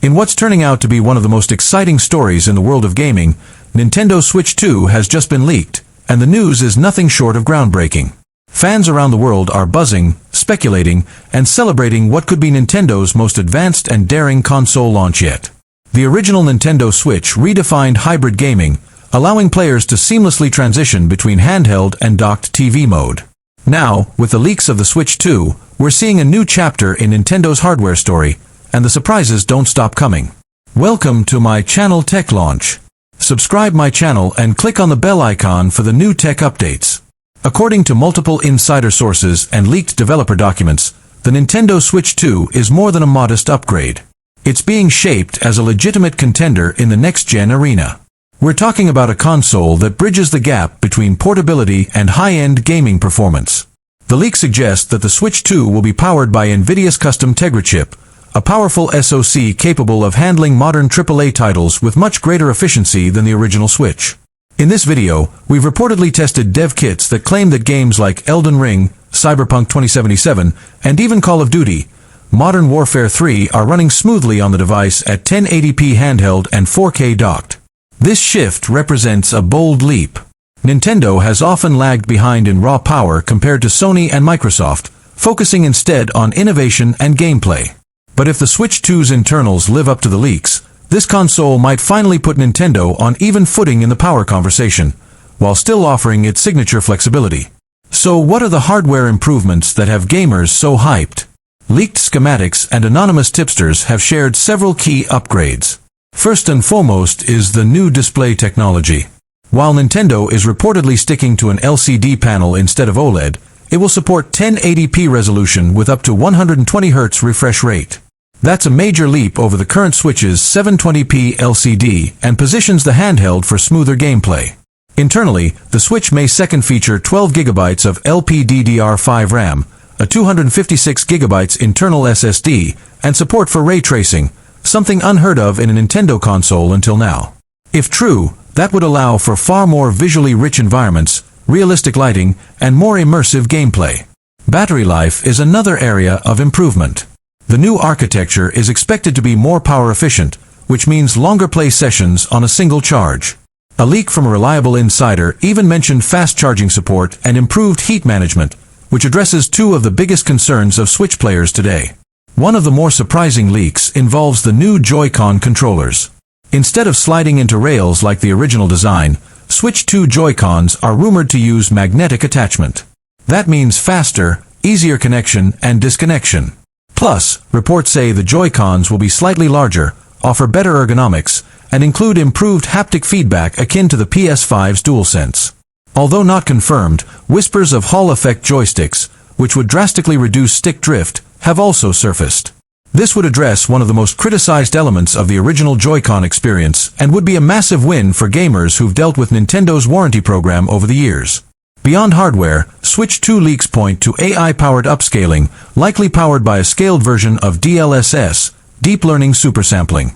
In what's turning out to be one of the most exciting stories in the world of gaming, Nintendo Switch 2 has just been leaked, and the news is nothing short of groundbreaking. Fans around the world are buzzing, speculating, and celebrating what could be Nintendo's most advanced and daring console launch yet. The original Nintendo Switch redefined hybrid gaming, allowing players to seamlessly transition between handheld and docked TV mode. Now, with the leaks of the Switch 2, we're seeing a new chapter in Nintendo's hardware story, and the surprises don't stop coming. Welcome to my channel Tech Launch. Subscribe my channel and click on the bell icon for the new tech updates. According to multiple insider sources and leaked developer documents, the Nintendo Switch 2 is more than a modest upgrade. It's being shaped as a legitimate contender in the next-gen arena. We're talking about a console that bridges the gap between portability and high-end gaming performance. The leak suggests that the Switch 2 will be powered by NVIDIA's custom Tegra chip, a powerful SoC capable of handling modern AAA titles with much greater efficiency than the original Switch. In this video, we've reportedly tested dev kits that claim that games like Elden Ring, Cyberpunk 2077, and even Call of Duty, Modern Warfare 3 are running smoothly on the device at 1080p handheld and 4K docked. This shift represents a bold leap. Nintendo has often lagged behind in raw power compared to Sony and Microsoft, focusing instead on innovation and gameplay. But if the Switch 2's internals live up to the leaks, this console might finally put Nintendo on even footing in the power conversation, while still offering its signature flexibility. So what are the hardware improvements that have gamers so hyped? Leaked schematics and anonymous tipsters have shared several key upgrades. First and foremost is the new display technology. While Nintendo is reportedly sticking to an LCD panel instead of OLED, it will support 1080p resolution with up to 120Hz refresh rate. That's a major leap over the current Switch's 720p LCD and positions the handheld for smoother gameplay. Internally, the Switch may feature 12GB of LPDDR5 RAM, a 256GB internal SSD, and support for ray tracing, something unheard of in a Nintendo console until now. If true, that would allow for far more visually rich environments, realistic lighting, and more immersive gameplay. Battery life is another area of improvement. The new architecture is expected to be more power efficient, which means longer play sessions on a single charge. A leak from a reliable insider even mentioned fast charging support and improved heat management, which addresses two of the biggest concerns of Switch players today. One of the more surprising leaks involves the new Joy-Con controllers. Instead of sliding into rails like the original design, Switch 2 Joy-Cons are rumored to use magnetic attachment. That means faster, easier connection and disconnection. Plus, reports say the Joy-Cons will be slightly larger, offer better ergonomics, and include improved haptic feedback akin to the PS5's DualSense. Although not confirmed, whispers of Hall effect joysticks, which would drastically reduce stick drift, have also surfaced. This would address one of the most criticized elements of the original Joy-Con experience and would be a massive win for gamers who've dealt with Nintendo's warranty program over the years. Beyond hardware, Switch 2 leaks point to AI-powered upscaling, likely powered by a scaled version of DLSS, Deep Learning Supersampling.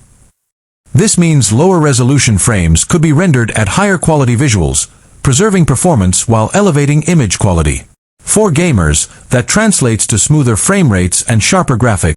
This means lower resolution frames could be rendered at higher quality visuals, preserving performance while elevating image quality. For gamers, that translates to smoother frame rates and sharper graphics.